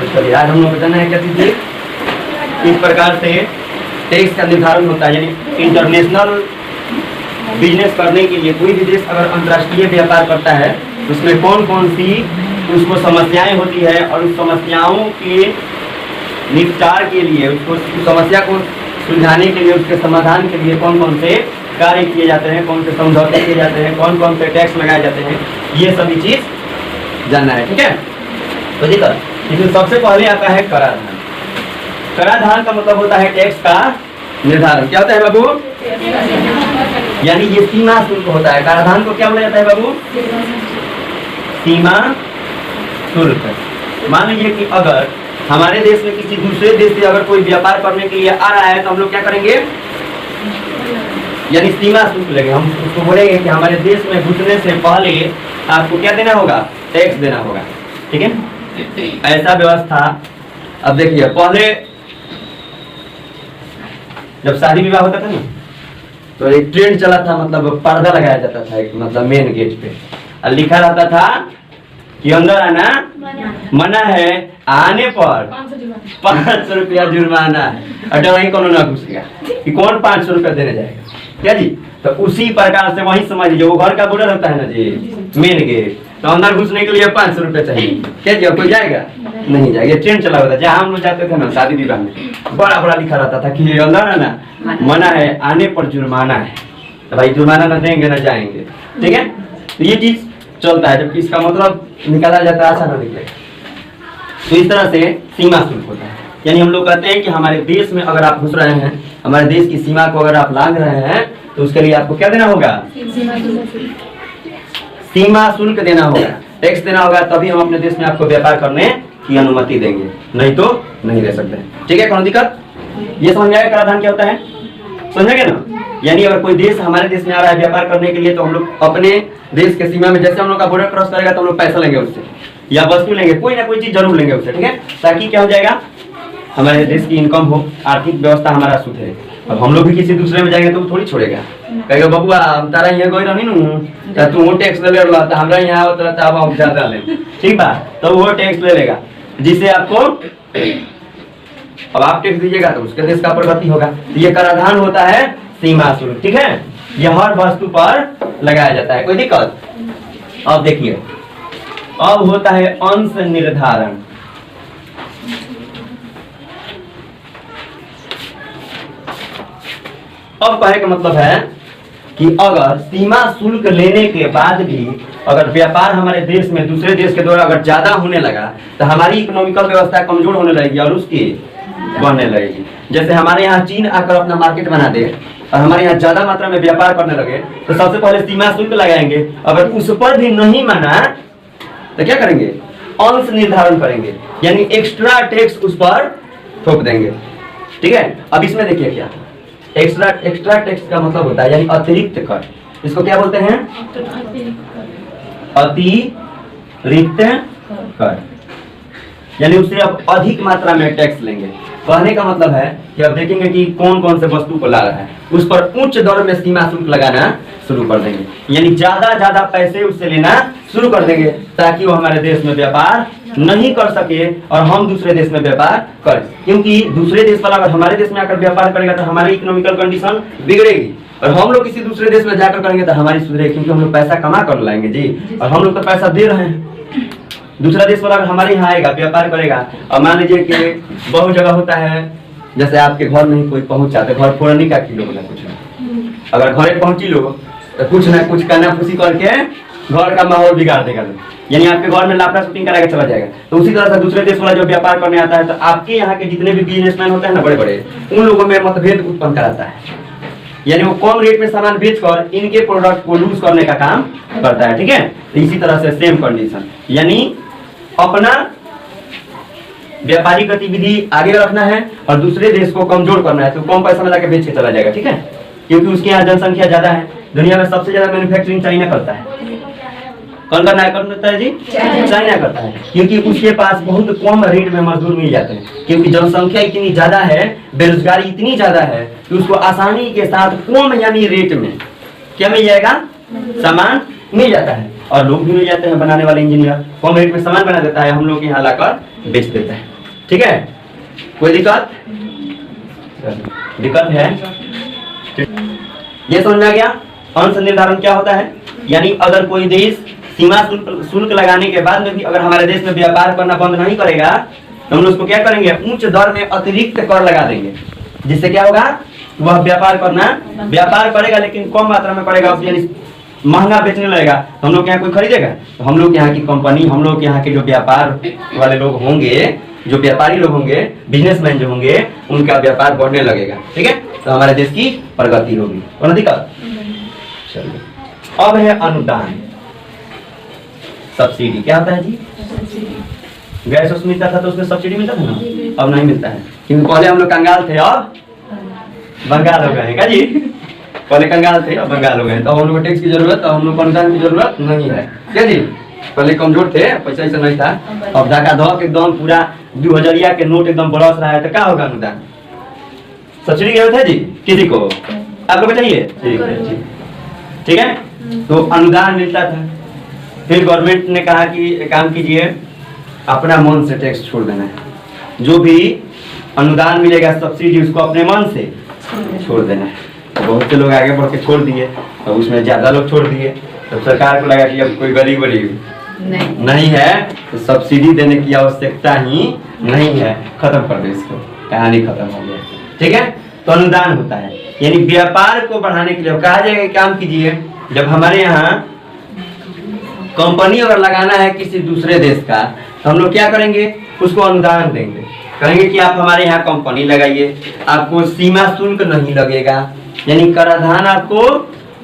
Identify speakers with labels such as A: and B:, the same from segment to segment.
A: तो चलिए आज हम लोग बताना है क्या चीज़, किस प्रकार से टैक्स का निर्धारण होता है। यानी इंटरनेशनल बिजनेस करने के लिए कोई भी देश अगर अंतर्राष्ट्रीय व्यापार करता है तो उसमें कौन कौन सी उसको समस्याएं होती है और उस समस्याओं के निपटार के लिए, उसको उस समस्या को सुलझाने के लिए, उसके समाधान के लिए कौन कौन से कार्य किए जाते हैं, कौन से समझौते किए जाते हैं, कौन कौन से टैक्स लगाए जाते हैं, ये सभी चीज जानना है। ठीक है, तो देखो इसमें सबसे पहले आता है कराधान। कराधान का मतलब होता है टैक्स का निर्धारण। क्या होता है बाबू? यानी ये सीमा शुल्क होता है। कराधान को क्या बोला जाता है बाबू? सीमा शुल्क। मान लीजिए कि अगर हमारे देश में किसी दूसरे देश से अगर कोई व्यापार करने के लिए आ रहा है तो हम लोग क्या करेंगे, यानी सीमा शुल्क लेंगे। हम उसको बोलेंगे कि हमारे देश में घुसने से पहले आपको क्या देना होगा, टैक्स देना होगा। ठीक है, ऐसा व्यवस्था। अब देखिए पहले जब शादी विवाह होता था ना तो एक ट्रेंड चला था, मतलब पर्दा लगाया जाता था एक, मतलब मेन गेट पे और लिखा रहता था कि अंदर आना मना है, आने पर 500 रुपया जुर्माना है। अगर वही कौन ना घुसेगा कि कौन 500 रुपया देने जाएगा, क्या जी? तो उसी प्रकार से वही समझ लीजिए, वो घर का बॉर्डर होता है ना जी, मेन गेट, तो अंदर घुसने के लिए 500 रुपया चाहिए। क्या जी, कोई जाएगा? नहीं जाएगा। ट्रेंड चला होता है। जहाँ हम लोग जाते थे ना शादी विवाह में, बड़ा बड़ा लिखा रहता था कि अंदर आना मना है, आने पर जुर्माना है। तो भाई जुर्माना न देंगे न जाएंगे। ठीक है, तो ये चीज चलता है। जबकि इसका मतलब निकाला जाता है, अच्छा ना निकले। तो इस तरह से सीमा शुल्क होता है। यानी हम लोग कहते हैं कि हमारे देश में अगर आप घुस रहे हैं, हमारे देश की सीमा को अगर आप लांघ रहे हैं तो उसके लिए आपको क्या देना होगा? सीमा शुल्क देना होगा, टैक्स देना होगा। तभी हम अपने देश में आपको व्यापार करने की अनुमति देंगे, नहीं तो नहीं दे सकते। ठीक है, कौन दिक्कत? ये समझ में आया कराधान क्या होता है? समझेंगे ना? यानी अगर कोई देश हमारे देश में आ रहा है व्यापार करने के लिए तो हम लोग अपने देश के सीमा में, जैसे हम लोग का बॉर्डर क्रॉस करेगा तो हम लोग पैसा लेंगे उससे या वस्तु लेंगे, कोई ना कोई चीज जरूर लेंगे उससे। ठीक है, ताकि क्या हो जाएगा, हमारे देश की इनकम हो, आर्थिक व्यवस्था हमारा सुधरे। अब हम लोग भी किसी दूसरे में जाएंगे तो वो थोड़ी छोड़ेगा, कहेगा बबुआ तारा यहाँ गई रही नू तू टैक्स ले ले, हमरा यहाँ होता अब हम ज्यादा ले, ठीक बा, तो वो टैक्स ले लेगा, जिससे आपको अब आप टैक्स दीजिएगा तो उसके देश का प्रगति होगा। तो ये कराधान होता है सीमा शुल्क। ठीक है, यह हर वस्तु पर लगाया जाता है। कोई दिक्कत? अब देखिए, अब होता है अंश निर्धारण। अब कहे का मतलब है कि अगर सीमा शुल्क लेने के बाद भी अगर व्यापार हमारे देश में दूसरे देश के द्वारा अगर ज्यादा होने लगा तो हमारी इकोनॉमिकल व्यवस्था कमजोर होने लगेगी और उसकी बढ़ने लगेगी। जैसे हमारे यहाँ चीन आकर अपना मार्केट बना दे और हमारे यहाँ ज्यादा मात्रा में व्यापार करने लगे तो सबसे पहले सीमा शुल्क लगाएंगे। अगर उस पर भी नहीं माना तो क्या करेंगे, अंश निर्धारण करेंगे, यानी एक्स्ट्रा टैक्स उस पर ठोक देंगे। ठीक है, अब इसमें देखिए क्या एक्स्ट्रा टैक्स का मतलब होता है यानी अतिरिक्त कर। इसको क्या बोलते हैं? अतिरिक्त कर, यानी उससे अब अधिक मात्रा में टैक्स लेंगे। कहने का मतलब है कि अब देखेंगे कि कौन कौन से वस्तु को ला रहा है, उस पर उच्च दर में सीमा शुल्क लगाना शुरू कर देंगे, यानी ज्यादा पैसे उससे लेना शुरू कर देंगे ताकि वो हमारे देश में व्यापार नहीं कर सके और हम दूसरे देश में व्यापार करें। क्योंकि दूसरे देश वाला अगर हमारे देश में आकर व्यापार करेगा तो हमारी इकोनॉमिकल कंडीशन बिगड़ेगी और हम लोग किसी दूसरे देश में जाकर करेंगे तो हमारी सुधरेगी, क्योंकि हम लोग पैसा कमा कर लाएंगे जी, और हम लोग तो पैसा दे रहे हैं। दूसरा देश वाला अगर हमारे यहाँ आएगा व्यापार करेगा और मान लीजिए कि बहुत जगह होता है जैसे आपके घर में ही कोई पहुंच जाते, घर फोड़ने का किलो बोला कुछ नहीं, अगर घरे पहुंची लो तो कुछ ना कुछ करना खुशी करके घर का माहौल बिगाड़ देगा, यानी आपके घर में लापड़ा शूटिंग करा के चला जाएगा। तो उसी तरह से दूसरे देश वाला जो व्यापार करने आता है तो आपके यहाँ के जितने भी बिजनेसमैन होते हैं ना बड़े बड़े, उन लोगों में मतभेद उत्पन्न कराता है, यानी वो कम रेट में सामान बेचकर इनके प्रोडक्ट को लूज करने का काम करता है। ठीक है, तो इसी तरह से सेम कंडीशन, यानी अपना व्यापारिक गतिविधि आगे रखना है और दूसरे देश को कमजोर करना है, तो कम पैसा में लाके बेच के चला जाएगा। ठीक है, क्योंकि उसके यहाँ जनसंख्या ज्यादा है, दुनिया में सबसे ज्यादा मैन्युफैक्चरिंग चाइना करता है। कौन करता है जी? चाइना करता है, क्योंकि उसके पास बहुत कम रेट में मजदूर मिल जाते हैं, क्योंकि जनसंख्या इतनी ज्यादा है, बेरोजगारी इतनी ज्यादा है कि उसको आसानी के साथ कम यानी रेट में क्या मिल जाएगा, सामान मिल जाता है और लोग भी मिल जाते हैं, बनाने वाले इंजीनियर कम रेट में सामान बना देता है, हम लोग यहाँ लाकर बेच देता है। ठीक है, कोई दिक्कत है? ये समझ में आ गया। अंश निर्धारण क्या होता है? यानी अगर कोई देश सीमा शुल्क लगाने के बाद में भी अगर हमारे देश में व्यापार करना बंद नहीं करेगा तो हम लोग उसको क्या करेंगे, उच्च दर में अतिरिक्त कर लगा देंगे, जिससे क्या होगा, वह व्यापार करेगा लेकिन कम मात्रा में करेगा, यानी महंगा बेचने लगेगा। तो हम लोग यहाँ कोई खरीदेगा? तो हम लोग यहाँ की कंपनी, हम लोग यहाँ के जो व्यापार वाले लोग होंगे, जो व्यापारी लोग होंगे, बिजनेसमैन जो होंगे, उनका व्यापार बढ़ने लगेगा। ठीक है, तो हमारे देश की प्रगति होगी। कोई दिक्कत? चलिए, अब है अनुदान, सब्सिडी। क्या होता है जी? गैस उसमें मिलता था तो उसमें सब्सिडी मिलता था ना, अब नहीं मिलता है, क्योंकि पहले हम लोग कंगाल थे अब बंगाल हो गए। क्या जी? पहले कंगाल थे अब बंगाल हो गए, तो हम लोग को टैक्स की जरूरत, तो हम लोग को अनुदान की जरूरत नहीं है। क्या जी? पहले कमजोर थे, पैसा ऐसा नहीं था, अब धकाधक एकदम पूरा 2000 के नोट एकदम बरस रहा है, तो क्या होगा अनुदान? सब्सिडी क्या होता है जी? किसी को आप लोग बताइए। ठीक है, तो अनुदान मिलता था। फिर गवर्नमेंट ने कहा कि काम कीजिए, अपना मन से टैक्स छोड़ देना है, जो भी अनुदान मिलेगा सब्सिडी उसको अपने मन से छोड़ देना है। तो बहुत से लोग आगे बढ़ के छोड़ दिए, तो उसमें ज्यादा लोग छोड़ दिए, तो सरकार को लगा कि अब कोई गरीब नहीं है, तो सब्सिडी देने की आवश्यकता ही नहीं है, खत्म कर दो इसको, कहानी खत्म हो गया। ठीक है, तो अनुदान होता है, यानी व्यापार को बढ़ाने के लिए कहा जाएगा काम कीजिए। जब हमारे यहाँ कंपनी अगर लगाना है किसी दूसरे देश का, तो हम लोग क्या करेंगे, उसको अनुदान देंगे, कहेंगे कि आप हमारे यहाँ कंपनी लगाइए, आपको सीमा शुल्क नहीं लगेगा, यानी कराधान आपको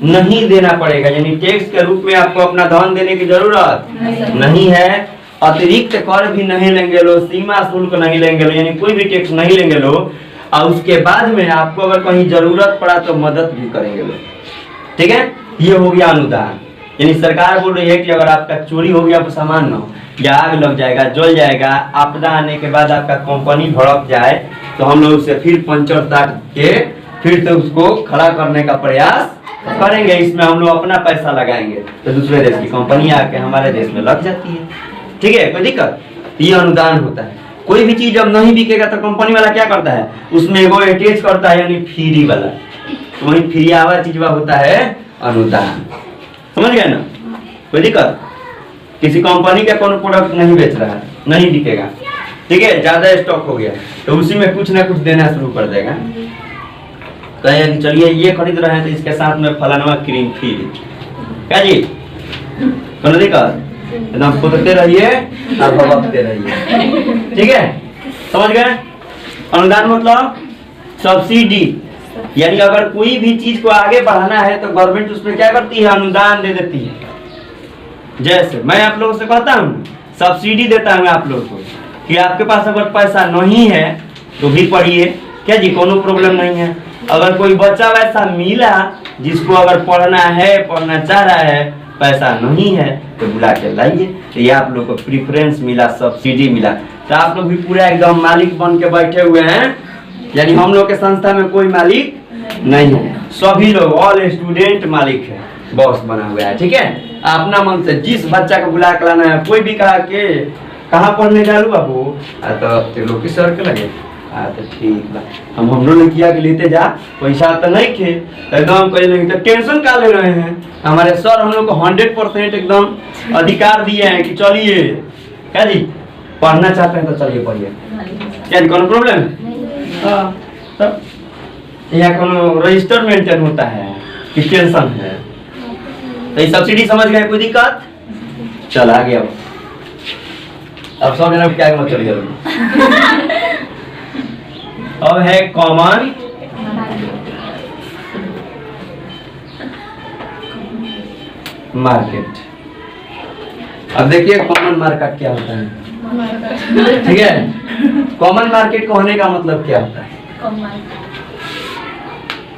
A: नहीं देना पड़ेगा, यानी टैक्स के रूप में आपको अपना धन देने की जरूरत नहीं है, अतिरिक्त कर भी नहीं लेंगे लो, सीमा शुल्क नहीं लेंगे लो, यानी कोई भी टैक्स नहीं लेंगे लो, और उसके बाद में आपको अगर कहीं जरूरत पड़ा तो मदद भी करेंगे लो। ठीक है, ये हो गया अनुदान। यानी सरकार बोल रही है कि अगर आपका चोरी हो गया सामान न, या आग लग जाएगा, जल जाएगा, आपदा आने के बाद आपका कंपनी भड़क जाए, तो हम लोग उसे फिर पंचर ताक के फिर से उसको खड़ा करने का प्रयास करेंगे, इसमें हम लोग अपना पैसा लगाएंगे, तो दूसरे देश की कंपनी आके हमारे देश में लग जाती है। ठीक है, कोई दिक्कत? ये अनुदान होता है। कोई भी चीज जब नहीं बिकेगा तो कंपनी वाला क्या करता है, उसमें एगो अटैच करता है, यानी फ्री वाला, तो वही फ्री वाला चीज होता है अनुदान। समझ गए ना? कोई दिक्कत? किसी कंपनी का कोनो प्रोडक्ट नहीं बेच रहा है, नहीं बिकेगा, ठीक है, ज्यादा स्टॉक हो गया, तो उसी में कुछ ना कुछ देना शुरू कर देगा, कहेगा कि चलिए ये खरीद रहे हैं तो इसके साथ में फलाना क्रीम फ्री। क्या जी? कोनो दिक्कत? एकदम खुदते रहिए और भगवते रहिए। ठीक है, समझ गए? अनुदान मतलब सब्सिडी, यानी अगर कोई भी चीज को आगे बढ़ाना है तो गवर्नमेंट उसमें क्या करती है, अनुदान दे देती है। जैसे मैं आप लोगों से कहता हूँ, सब्सिडी देता हूँ आप लोगों को कि आपके पास अगर पैसा नहीं है तो भी पढ़िए। क्या जी? कोनो प्रॉब्लम नहीं है। अगर कोई बच्चा वैसा मिला जिसको अगर पढ़ना है, पढ़ना चाह रहा है, पैसा नहीं है, तो बुला के लाइए, तो ये आप लोग को प्रीफरेंस मिला, सब्सिडी मिला, तो आप लोग भी पूरा एकदम मालिक बन के बैठे हुए हैं। यानी हम लोग के संस्था में कोई मालिक नहीं है, सभी लोग ऑल स्टूडेंट मालिक है, बॉस बना हुआ है। ठीक है, अपना मन से जिस बच्चा को बुला के लाना है, कोई भी कहा के कहाँ पढ़ने डालू बाबू, तो लोग की सर के लगे, तो ठीक बा, हम लोग ने किया कि लेते जा, पैसा तो नहीं थे, एकदम कह लेंगे, तो टेंशन का ले रहे हैं। हमारे सर हम लोग को 100% एकदम अधिकार दिए हैं कि चलिए, क्या जी, पढ़ना चाहते हैं तो चलिए पढ़िए। क्या जी, कोनो प्रॉब्लम है? तब यहाँ कोनो रजिस्टर मेंटेन होता है कि टेंशन है? तो ये सब्सिडी समझ गए? कोई दिक्कत? चल आगे। अब सब जना क्या मत चलिए। अब है कॉमन मार्केट। अब देखिए कॉमन मार्केट क्या होता है। ठीक है, कॉमन मार्केट को होने का मतलब क्या होता है?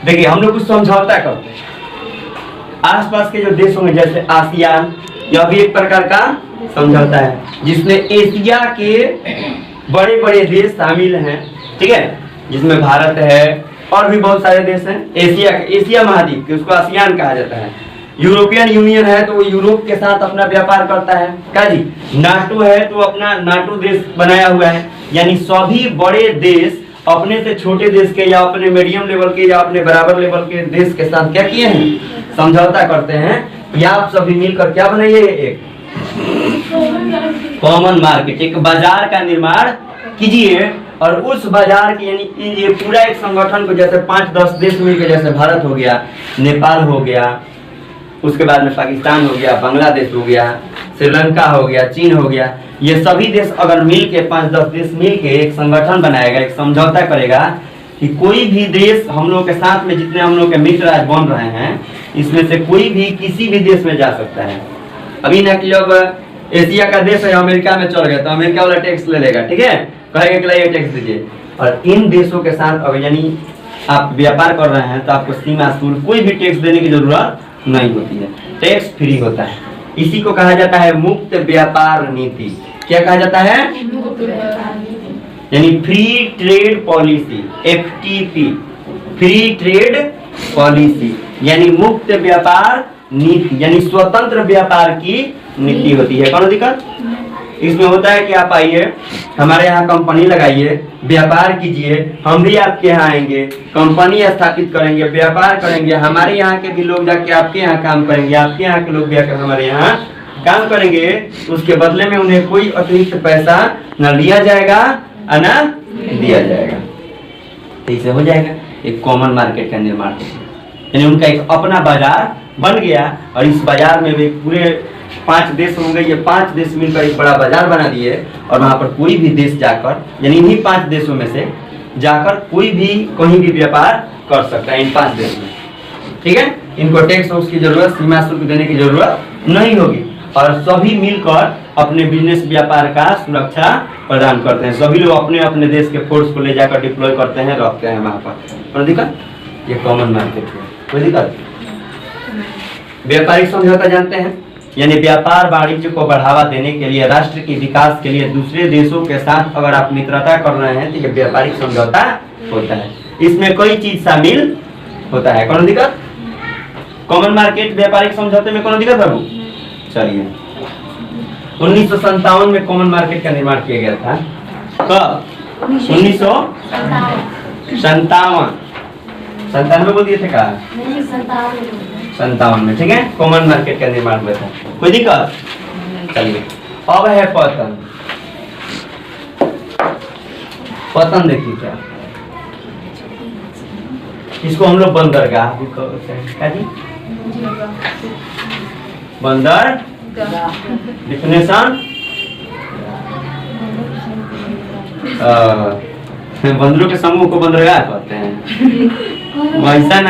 A: देखिए हम लोग कुछ समझौता करते हैं, आसपास के जो देश होंगे जैसे आसियान, यह भी एक प्रकार का समझौता है जिसमें एशिया के बड़े बड़े देश शामिल हैं। ठीक है, जिसमें भारत है और भी बहुत सारे देश हैं। एशिया महाद्वीप के उसको आसियान कहा जाता है। यूरोपियन यूनियन है तो वो यूरोप के साथ अपना व्यापार करता है। क्या जी? नाटो है तो अपना नाटो देश बनाया हुआ है। यानी सभी बड़े देश अपने से छोटे देश के या अपने मीडियम लेवल के या अपने बराबर लेवल के देश के साथ क्या किए हैं? समझौता करते हैं कि आप सभी मिलकर क्या बनाइए? एक कॉमन मार्केट, एक बाजार का निर्माण कीजिए। और उस बाजार की यानी ये पूरा एक संगठन को जैसे 5-10 देश मिलकर, जैसे भारत हो गया, नेपाल हो गया, उसके बाद में पाकिस्तान हो गया, बांग्लादेश हो गया, श्रीलंका हो गया, चीन हो गया, ये सभी देश अगर मिल के 5-10 देश मिल के एक संगठन बनाएगा, एक समझौता करेगा कि कोई भी देश हम लोग के साथ में, जितने हम लोग के मित्र आज बन रहे हैं, इसमें से कोई भी किसी भी देश में जा सकता है। अभी ना कि अब एशिया का देश है, अमेरिका में चल गया तो अमेरिका वाला टैक्स ले लेगा, ठीक है, कहेगा कि ये टैक्स दीजिए। और इन देशों के साथ अब यानी आप व्यापार कर रहे हैं तो आपको सीमा शुल्क कोई भी टैक्स देने की जरूरत नहीं होती है, टैक्स फ्री होता है। इसी को कहा जाता है मुक्त व्यापार नीति। क्या कहा जाता है? यानी free trade policy, FTP, free trade policy यानी मुक्त व्यापार नीति, यानी स्वतंत्र व्यापार की नीति होती है। कौन दिक्कत इसमें होता है कि आप आइए हमारे यहाँ कंपनी लगाइए, व्यापार कीजिए, हम भी आपके यहाँ आएंगे, कंपनी स्थापित करेंगे, व्यापार करेंगे, हमारे यहाँ के भी लोग जाके आपके यहाँ काम करेंगे, आपके यहाँ के लोग भी आकर हमारे यहाँ काम करेंगे। उसके बदले में उन्हें कोई अतिरिक्त पैसा न लिया जाएगा न दिया जाएगा। तो इसे हो जाएगा एक कॉमन मार्केट का निर्माण, यानी उनका एक अपना बाजार बन गया। और इस बाजार में भी पूरे 5 देश होंगे, ये 5 देश मिलकर एक बड़ा बाजार बना दिए और वहां पर कोई भी देश जाकर, यानी इन्हीं 5 देशों में से जाकर कोई भी कहीं भी व्यापार कर सकता है इन 5 देश में, ठीक है। इनको टैक्स वैक्स की जरूरत, सीमा शुल्क देने की जरूरत नहीं होगी और सभी मिलकर अपने बिजनेस व्यापार का सुरक्षा प्रदान करते हैं। सभी लोग अपने अपने देश के फोर्स को ले जाकर डिप्लॉय करते हैं, रखते हैं वहां पर। कोई दिक्कत? ये कॉमन मार्केट है, कोई दिक्कत? व्यापारिक समझौता जानते हैं, यानी व्यापार वाणिज्य को बढ़ावा देने के लिए, राष्ट्र के विकास के लिए दूसरे देशों के साथ अगर आप मित्रता कर रहे हैं तो ये व्यापारिक समझौता होता है। इसमें कोई चीज शामिल होता है। कौन दिक्कत? कॉमन मार्केट व्यापारिक समझौते में कौन दिक्कत बाबू? चलिए 1957 में कॉमन मार्केट का निर्माण किया गया था। कब? 1957 बोल दिए थे का? 57 में, ठीक है, कॉमन मार्केट का निर्माण हुआ था। कोई दिक्कत? चलिए अब है पतन। पतन देखिए क्या, इसको हम लोग बंदरगाह भी कहते हैं। क्या जी? बंदर डिफिनेशन, बंदरों के समूह को बंदरगाह कहते हैं। वैसा न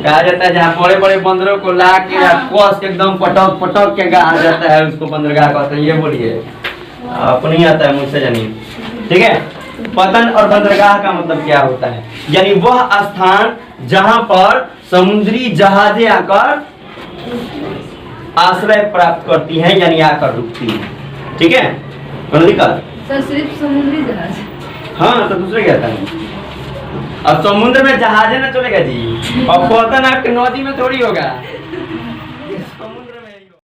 A: कहा जाता है जहाँ बड़े बड़े बंदरों को ला के कस के एकदम पटक पटक के कहा जाता है, उसको बंदरगाह कहते हैं। ये बोलिए, अपनी आता है मुझसे जानिए, ठीक है। पतन और बंदरगाह का मतलब क्या होता है? यानी वह स्थान जहां पर समुद्री जहाजें आकर आश्रय प्राप्त करती हैं, यानी आकर रुकती हैं, ठीक है। कौन दिक्कत?
B: सर सिर्फ समुद्री जहाज?
A: हाँ, तो दूसरे क्या था? अब समुद्र में जहाजे ना चलेगा जी, और पतन आपके नदी में थोड़ी होगा।